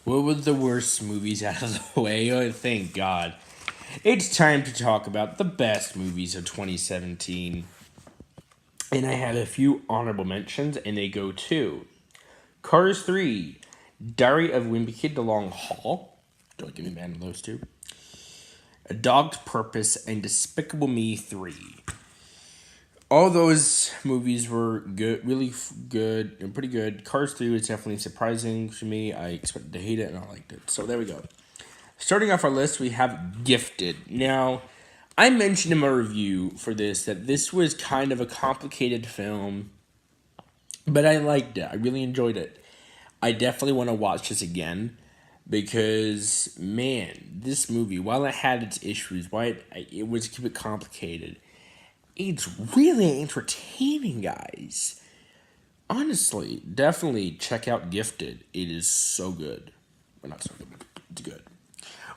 What were the worst movies out of the way? Oh, thank God. It's time to talk about the best movies of 2017. And I have a few honorable mentions, and they go to Cars 3, Diary of Wimpy Kid, The Long Haul. Don't give me mad on those two. A Dog's Purpose, and Despicable Me 3. All those movies were good, really good, and pretty good. Cars 3 was definitely surprising to me. I expected to hate it, and I liked it. So there we go. Starting off our list, we have Gifted. Now, I mentioned in my review for this that this was kind of a complicated film, but I liked it. I really enjoyed it. I definitely want to watch this again because, man, this movie, while it had its issues, while it was a bit complicated, it's really entertaining, guys. Honestly, definitely check out Gifted. It is so good. Well, not so good, but it's good.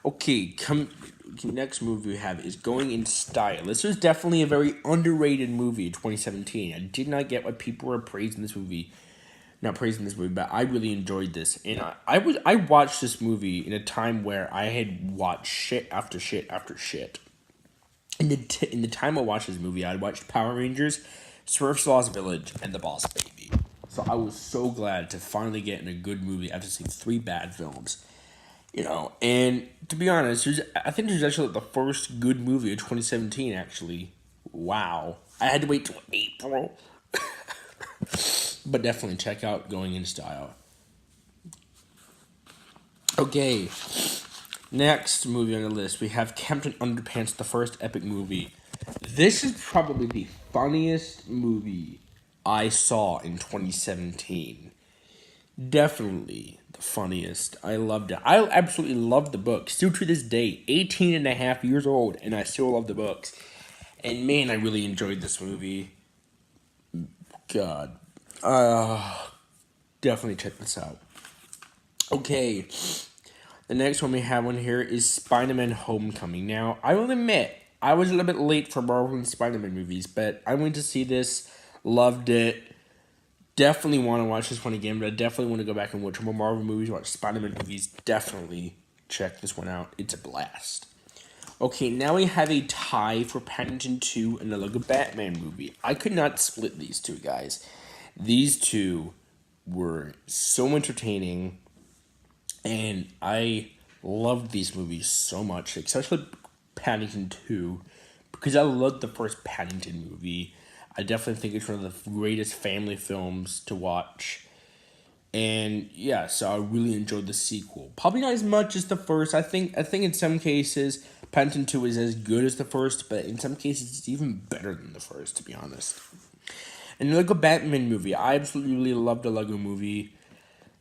Okay, next movie we have is Going in Style. This was definitely a very underrated movie in 2017. I did not get why people were praising this movie. Not praising this movie, but I really enjoyed this. And I watched this movie in a time where I had watched shit after shit after shit. In the time I watched this movie, I watched Power Rangers, Smurfs Lost Village, and The Boss Baby. So I was so glad to finally get in a good movie after seeing 3 bad films. And to be honest, I think this is actually the first good movie of 2017, actually. Wow. I had to wait till April. But definitely check out Going in Style. Okay. Next movie on the list, we have Captain Underpants, the first epic movie. This is probably the funniest movie I saw in 2017. Definitely the funniest. I loved it. I absolutely loved the book. Still to this day, 18 and a half years old, and I still love the books. And man, I really enjoyed this movie. God. Definitely check this out. Okay. The next one we have on here is Spider-Man Homecoming. Now, I will admit, I was a little bit late for Marvel and Spider-Man movies, but I went to see this, loved it. Definitely want to watch this one again, but I definitely want to go back and watch more Marvel movies, watch Spider-Man movies. Definitely check this one out. It's a blast. Okay, now we have a tie for Paddington 2 and the Lego Batman movie. I could not split these two, guys. These two were so entertaining, and I loved these movies so much, especially Paddington 2, because I loved the first Paddington movie. I definitely think it's one of the greatest family films to watch. And yeah, so I really enjoyed the sequel. Probably not as much as the first. I think in some cases Paddington 2 is as good as the first, but in some cases it's even better than the first, to be honest. And the Lego Batman movie, I absolutely really loved the Lego movie.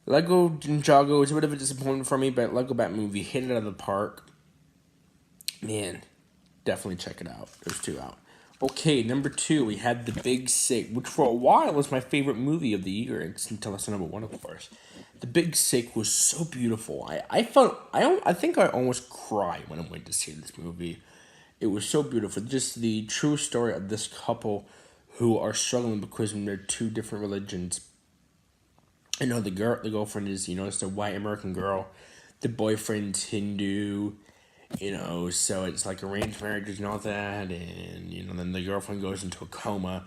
Lego Ninjago is a bit of a disappointment for me, but Lego Batman movie hit it out of the park. Man, definitely check it out. There's 2 out. Okay, number 2, we had The Big Sick, which for a while was my favorite movie of the year, until it's number 1, of course. The Big Sick was so beautiful. I think I almost cried when I went to see this movie. It was so beautiful. Just the true story of this couple who are struggling because they're 2 different religions. The girlfriend is, it's a white American girl. The boyfriend's Hindu. So it's like arranged marriages and all that, and, then the girlfriend goes into a coma,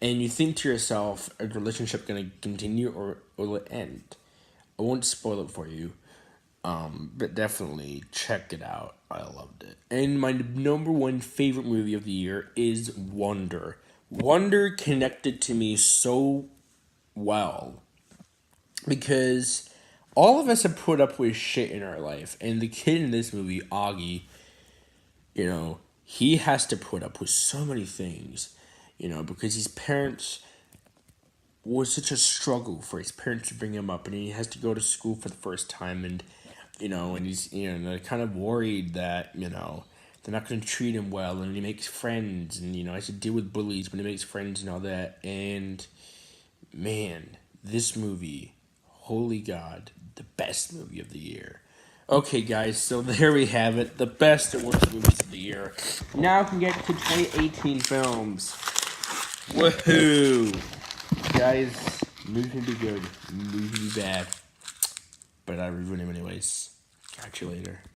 and you think to yourself, is the relationship going to continue, or will it end? I won't spoil it for you, but definitely check it out. I loved it. And my number 1 favorite movie of the year is Wonder. Wonder connected to me so well, because all of us have put up with shit in our life. And the kid in this movie, Augie, he has to put up with so many things, because his parents was such a struggle for his parents to bring him up. And he has to go to school for the first time. And, and he's, they're kind of worried that, they're not going to treat him well. And he makes friends. And, has to deal with bullies when he makes friends and all that. And, man, this movie, holy God, the best movie of the year. Okay, guys, so there we have it. The best and worst movies of the year. Now we can get to 2018 films. Woohoo! Guys, movies can be good. Movies can be bad. but I reviewed him anyways. Catch you later.